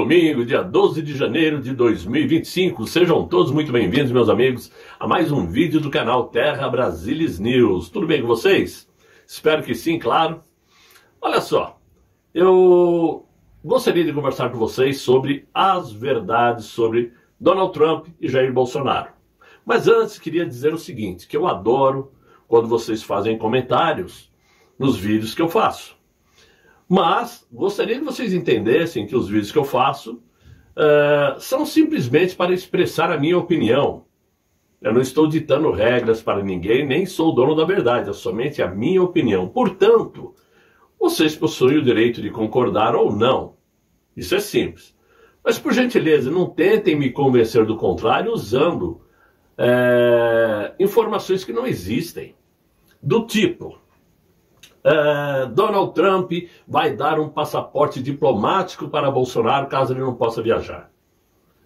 domingo, dia 12 de janeiro de 2025. Sejam todos muito bem-vindos, meus amigos, a mais um vídeo do canal Terra Brasilis News. Tudo bem com vocês? Espero que sim, claro. Olha só, eu gostaria de conversar com vocês sobre as verdades sobre Donald Trump e Jair Bolsonaro. Mas antes, queria dizer o seguinte, que eu adoro quando vocês fazem comentários nos vídeos que eu faço. Mas gostaria que vocês entendessem que os vídeos que eu faço são simplesmente para expressar a minha opinião. Eu não estou ditando regras para ninguém, nem sou o dono da verdade, é somente a minha opinião. Portanto, vocês possuem o direito de concordar ou não. Isso é simples. Mas, por gentileza, não tentem me convencer do contrário usando informações que não existem. Do tipo... Donald Trump vai dar um passaporte diplomático para Bolsonaro caso ele não possa viajar.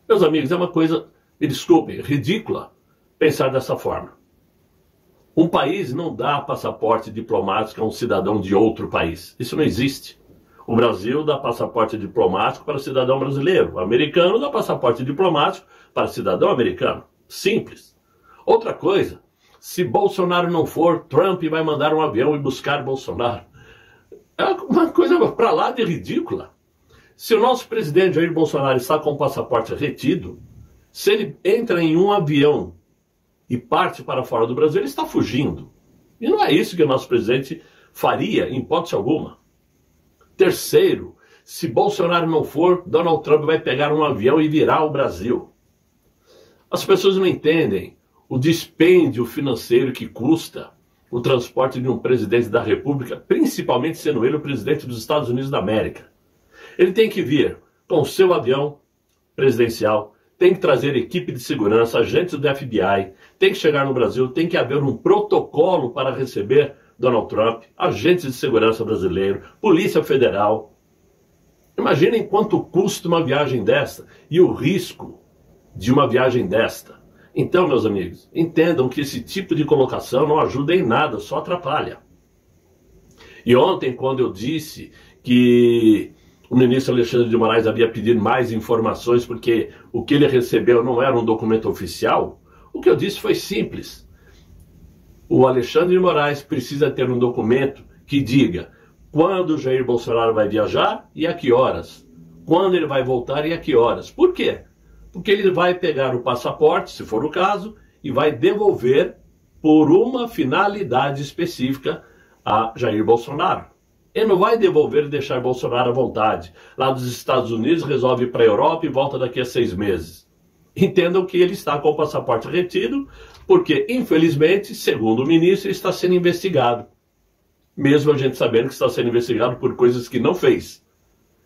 Meus amigos, é uma coisa, me desculpem, ridícula pensar dessa forma. Um país não dá passaporte diplomático a um cidadão de outro país. Isso não existe. O Brasil dá passaporte diplomático para o cidadão brasileiro. O americano dá passaporte diplomático para o cidadão americano. Simples. Outra coisa... Se Bolsonaro não for, Trump vai mandar um avião e buscar Bolsonaro. É uma coisa para lá de ridícula. Se o nosso presidente Jair Bolsonaro está com o passaporte retido, se ele entra em um avião e parte para fora do Brasil, ele está fugindo. E não é isso que o nosso presidente faria, em hipótese alguma. Terceiro, se Bolsonaro não for, Donald Trump vai pegar um avião e virar o Brasil. As pessoas não entendem o dispêndio financeiro que custa o transporte de um presidente da República, principalmente sendo ele o presidente dos Estados Unidos da América. Ele tem que vir com o seu avião presidencial, tem que trazer equipe de segurança, agentes do FBI, tem que chegar no Brasil, tem que haver um protocolo para receber Donald Trump, agentes de segurança brasileiros, Polícia Federal. Imaginem quanto custa uma viagem desta e o risco de uma viagem desta. Então, meus amigos, entendam que esse tipo de colocação não ajuda em nada, só atrapalha. E ontem, quando eu disse que o ministro Alexandre de Moraes havia pedido mais informações porque o que ele recebeu não era um documento oficial, o que eu disse foi simples. O Alexandre de Moraes precisa ter um documento que diga quando o Jair Bolsonaro vai viajar e a que horas. Quando ele vai voltar e a que horas. Por quê? Porque ele vai pegar o passaporte, se for o caso, e vai devolver por uma finalidade específica a Jair Bolsonaro. Ele não vai devolver e deixar Bolsonaro à vontade. Lá dos Estados Unidos resolve ir para a Europa e volta daqui a 6 meses. Entendam que ele está com o passaporte retido, porque, infelizmente, segundo o ministro, ele está sendo investigado. Mesmo a gente sabendo que está sendo investigado por coisas que não fez.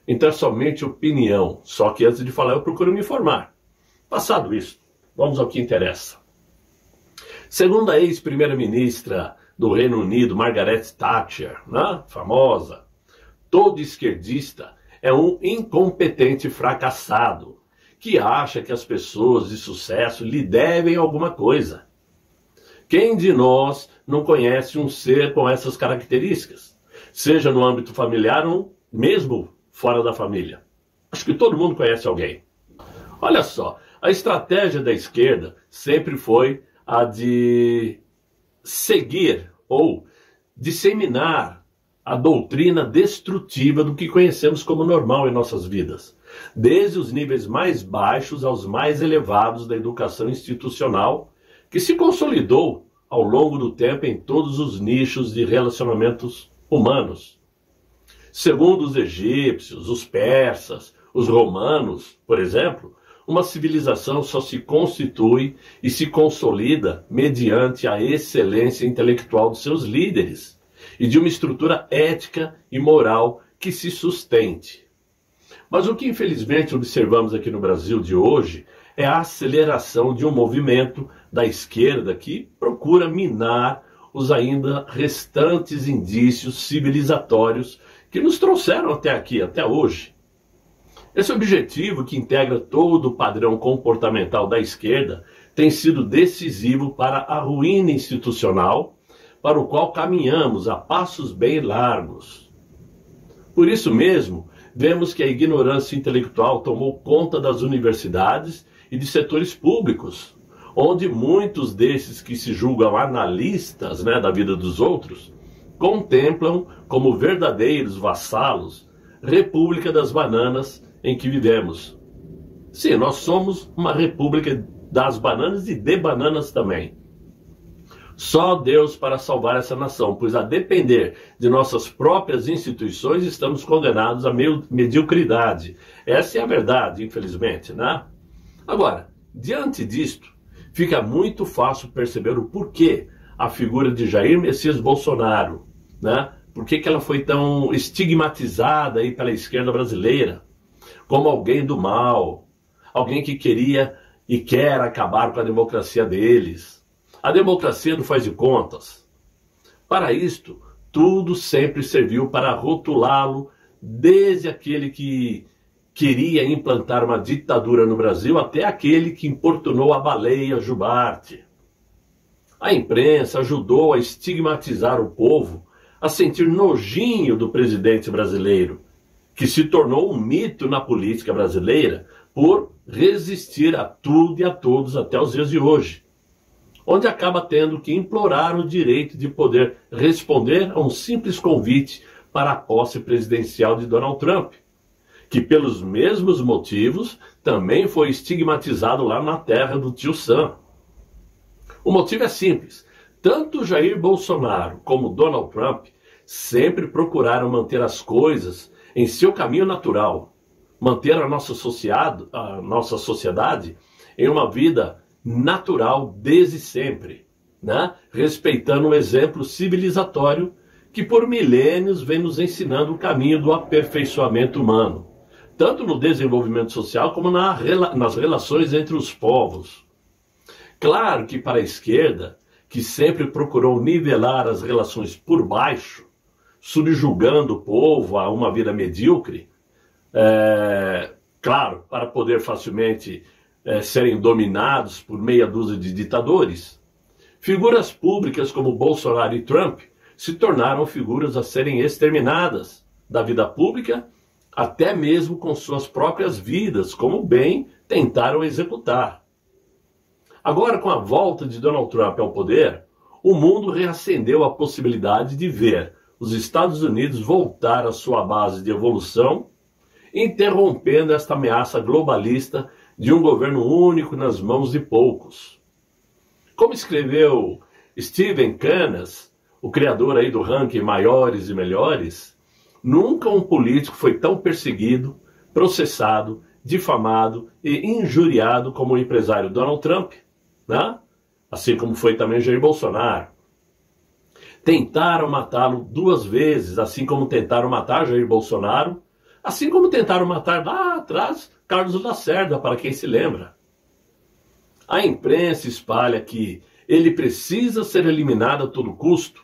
Então é somente opinião. Só que antes de falar eu procuro me informar. Passado isso, vamos ao que interessa. Segundo a ex-primeira-ministra do Reino Unido, Margaret Thatcher, né, famosa, todo esquerdista é um incompetente fracassado que acha que as pessoas de sucesso lhe devem alguma coisa. Quem de nós não conhece um ser com essas características? Seja no âmbito familiar ou mesmo fora da família. Acho que todo mundo conhece alguém. Olha só, a estratégia da esquerda sempre foi a de seguir ou disseminar a doutrina destrutiva do que conhecemos como normal em nossas vidas. Desde os níveis mais baixos aos mais elevados da educação institucional, que se consolidou ao longo do tempo em todos os nichos de relacionamentos humanos. Segundo os egípcios, os persas, os romanos, por exemplo, uma civilização só se constitui e se consolida mediante a excelência intelectual dos seus líderes e de uma estrutura ética e moral que se sustente. Mas o que infelizmente observamos aqui no Brasil de hoje é a aceleração de um movimento da esquerda que procura minar os ainda restantes indícios civilizatórios que nos trouxeram até aqui, até hoje. Esse objetivo, que integra todo o padrão comportamental da esquerda, tem sido decisivo para a ruína institucional, para o qual caminhamos a passos bem largos. Por isso mesmo, vemos que a ignorância intelectual tomou conta das universidades e de setores públicos, onde muitos desses que se julgam analistas, da vida dos outros, contemplam como verdadeiros vassalos República das Bananas em que vivemos. Sim, nós somos uma república das bananas e de bananas também. Só Deus para salvar essa nação, pois a depender de nossas próprias instituições estamos condenados à mediocridade. Essa é a verdade, infelizmente, Agora, diante disto, fica muito fácil perceber o porquê a figura de Jair Messias Bolsonaro, por que ela foi tão estigmatizada aí pela esquerda brasileira, como alguém do mal, alguém que queria e quer acabar com a democracia deles. A democracia não faz de contas. Para isto, tudo sempre serviu para rotulá-lo, desde aquele que queria implantar uma ditadura no Brasil até aquele que importunou a baleia Jubarte. A imprensa ajudou a estigmatizar o povo, a sentir nojinho do presidente brasileiro, que se tornou um mito na política brasileira por resistir a tudo e a todos até os dias de hoje, onde acaba tendo que implorar o direito de poder responder a um simples convite para a posse presidencial de Donald Trump, que pelos mesmos motivos também foi estigmatizado lá na terra do tio Sam. O motivo é simples. Tanto Jair Bolsonaro como Donald Trump sempre procuraram manter as coisas em seu caminho natural, manter a nossa sociedade em uma vida natural desde sempre, respeitando o exemplo civilizatório que por milênios vem nos ensinando o caminho do aperfeiçoamento humano, tanto no desenvolvimento social como nas relações entre os povos. Claro que para a esquerda, que sempre procurou nivelar as relações por baixo, subjugando o povo a uma vida medíocre, claro, para poder facilmente serem dominados por meia dúzia de ditadores, figuras públicas como Bolsonaro e Trump se tornaram figuras a serem exterminadas da vida pública, até mesmo com suas próprias vidas, como bem tentaram executar. Agora, com a volta de Donald Trump ao poder, o mundo reacendeu a possibilidade de ver os Estados Unidos voltar à sua base de evolução, interrompendo esta ameaça globalista de um governo único nas mãos de poucos. Como escreveu Steven Canas, o criador aí do ranking Maiores e Melhores, nunca um político foi tão perseguido, processado, difamado e injuriado como o empresário Donald Trump, assim como foi também Jair Bolsonaro. Tentaram matá-lo 2 vezes, assim como tentaram matar Jair Bolsonaro, assim como tentaram matar lá atrás Carlos Lacerda, para quem se lembra. A imprensa espalha que ele precisa ser eliminado a todo custo,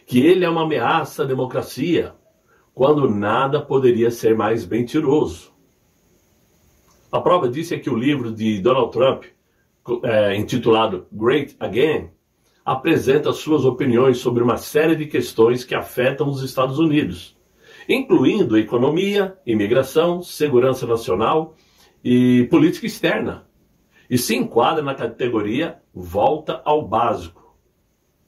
que ele é uma ameaça à democracia, quando nada poderia ser mais mentiroso. A prova disso é que o livro de Donald Trump, intitulado Great Again, apresenta suas opiniões sobre uma série de questões que afetam os Estados Unidos, incluindo economia, imigração, segurança nacional e política externa, e se enquadra na categoria volta ao básico,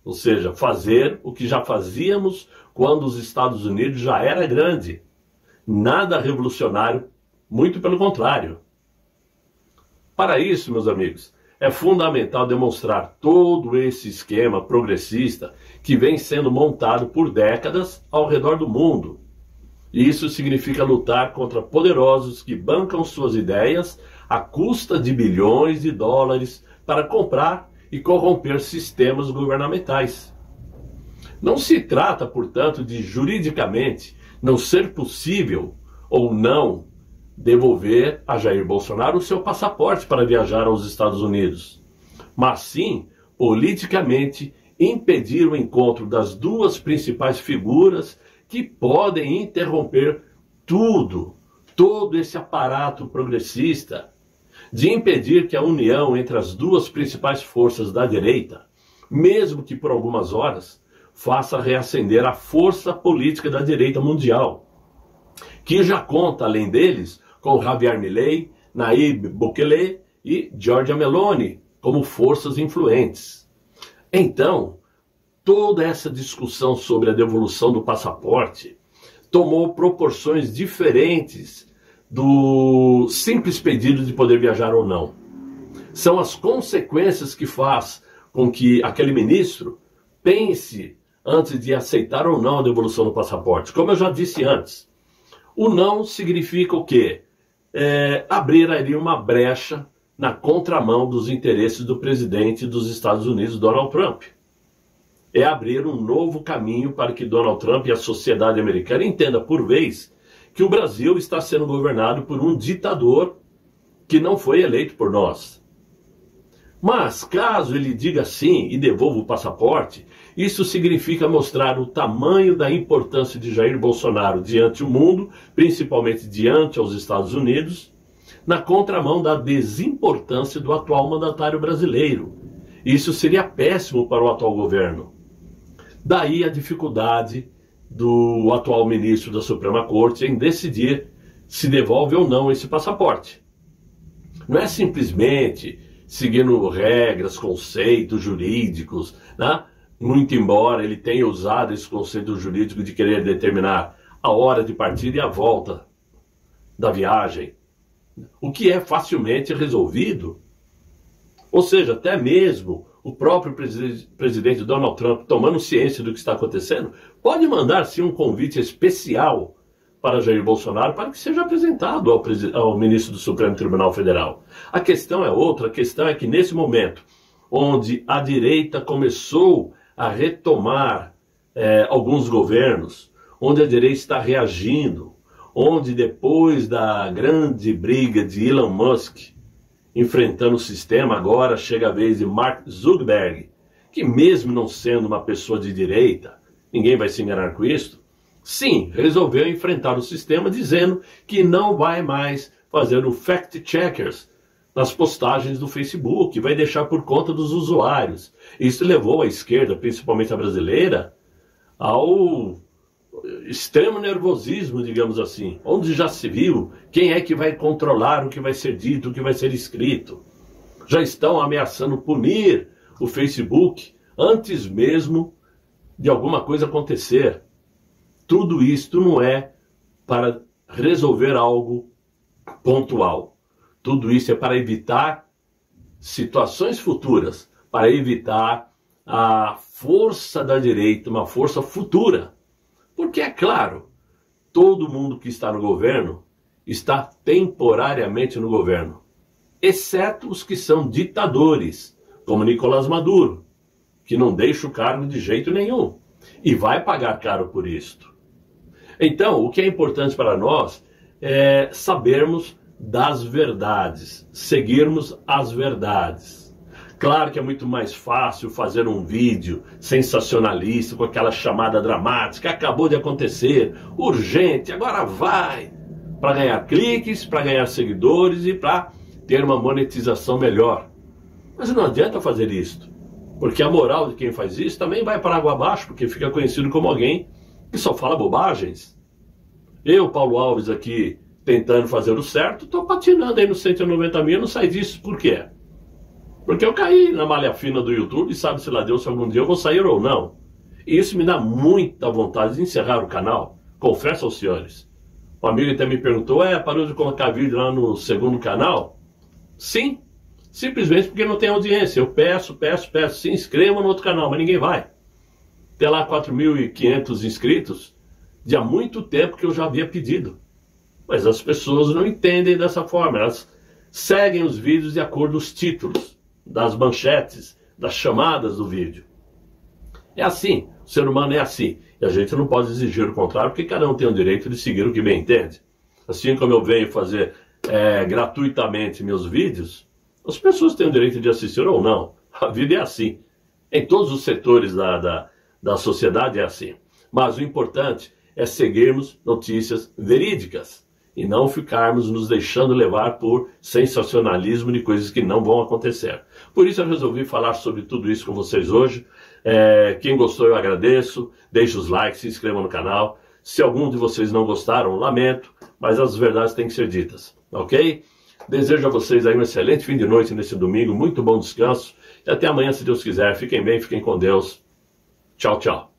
ou seja, fazer o que já fazíamos quando os Estados Unidos já era grande. Nada revolucionário, muito pelo contrário. Para isso, meus amigos, é fundamental demonstrar todo esse esquema progressista que vem sendo montado por décadas ao redor do mundo. Isso significa lutar contra poderosos que bancam suas ideias à custa de bilhões de dólares para comprar e corromper sistemas governamentais. Não se trata, portanto, de juridicamente não ser possível ou não devolver a Jair Bolsonaro o seu passaporte para viajar aos Estados Unidos, mas sim, politicamente, impedir o encontro das 2 principais figuras que podem interromper todo esse aparato progressista, de impedir que a união entre as 2 principais forças da direita, mesmo que por algumas horas, faça reacender a força política da direita mundial, que já conta, além deles, com Javier Milei, Nayib Bukele e Giorgia Meloni como forças influentes. Então, toda essa discussão sobre a devolução do passaporte tomou proporções diferentes do simples pedido de poder viajar ou não. São as consequências que faz com que aquele ministro pense antes de aceitar ou não a devolução do passaporte. Como eu já disse antes, o não significa o quê? Abrir ali uma brecha na contramão dos interesses do presidente dos Estados Unidos, Donald Trump. É abrir um novo caminho para que Donald Trump e a sociedade americana entenda por vez que o Brasil está sendo governado por um ditador que não foi eleito por nós. Mas, caso ele diga sim e devolva o passaporte, isso significa mostrar o tamanho da importância de Jair Bolsonaro diante do mundo, principalmente diante aos Estados Unidos, na contramão da desimportância do atual mandatário brasileiro. Isso seria péssimo para o atual governo. Daí a dificuldade do atual ministro da Suprema Corte em decidir se devolve ou não esse passaporte. Não é simplesmente seguindo regras, conceitos jurídicos, né? Muito embora ele tenha usado esse conceito jurídico de querer determinar a hora de partida e a volta da viagem, o que é facilmente resolvido. Ou seja, até mesmo o próprio presidente Donald Trump, tomando ciência do que está acontecendo, pode mandar sim um convite especial para Jair Bolsonaro para que seja apresentado ao ministro do Supremo Tribunal Federal. A questão é outra, a questão é que nesse momento, onde a direita começou a retomar alguns governos, onde a direita está reagindo, onde depois da grande briga de Elon Musk enfrentando o sistema, agora chega a vez de Mark Zuckerberg, que mesmo não sendo uma pessoa de direita, ninguém vai se enganar com isso, sim, resolveu enfrentar o sistema dizendo que não vai mais fazer o fact-checkers nas postagens do Facebook, vai deixar por conta dos usuários. Isso levou a esquerda, principalmente a brasileira, ao extremo nervosismo, digamos assim, onde já se viu quem é que vai controlar o que vai ser dito, o que vai ser escrito. Já estão ameaçando punir o Facebook antes mesmo de alguma coisa acontecer. Tudo isto não é para resolver algo pontual. Tudo isso é para evitar situações futuras, para evitar a força da direita, uma força futura. Porque, é claro, todo mundo que está no governo está temporariamente no governo, exceto os que são ditadores, como Nicolás Maduro, que não deixa o cargo de jeito nenhum e vai pagar caro por isto. Então, o que é importante para nós é sabermos das verdades, seguirmos as verdades. Claro que é muito mais fácil fazer um vídeo sensacionalista com aquela chamada dramática, acabou de acontecer, urgente, agora vai, para ganhar cliques, para ganhar seguidores e para ter uma monetização melhor. Mas não adianta fazer isso, porque a moral de quem faz isso também vai para água abaixo, porque fica conhecido como alguém que só fala bobagens. Eu, Paulo Alves, aqui tentando fazer o certo, estou patinando aí no 190 mil, não sai disso. Por quê? Porque eu caí na malha fina do YouTube e sabe-se lá Deus se algum dia eu vou sair ou não. E isso me dá muita vontade de encerrar o canal, confesso aos senhores. Um amigo até me perguntou, parou de colocar vídeo lá no segundo canal? Sim, simplesmente porque não tem audiência. Eu peço, se inscreva no outro canal, mas ninguém vai. Tem lá 4.500 inscritos, de há muito tempo que eu já havia pedido. Mas as pessoas não entendem dessa forma, elas seguem os vídeos de acordo com os títulos, das manchetes, das chamadas do vídeo. É assim, o ser humano é assim, e a gente não pode exigir o contrário, porque cada um tem o direito de seguir o que bem entende. Assim como eu venho fazer gratuitamente meus vídeos, as pessoas têm o direito de assistir ou não. A vida é assim. Em todos os setores da sociedade é assim. Mas o importante é seguirmos notícias verídicas e não ficarmos nos deixando levar por sensacionalismo de coisas que não vão acontecer. Por isso eu resolvi falar sobre tudo isso com vocês hoje. Quem gostou eu agradeço, deixe os likes, se inscreva no canal. Se algum de vocês não gostaram, lamento, mas as verdades têm que ser ditas, ok? Desejo a vocês aí um excelente fim de noite nesse domingo, muito bom descanso, e até amanhã, se Deus quiser. Fiquem bem, fiquem com Deus. Tchau, tchau.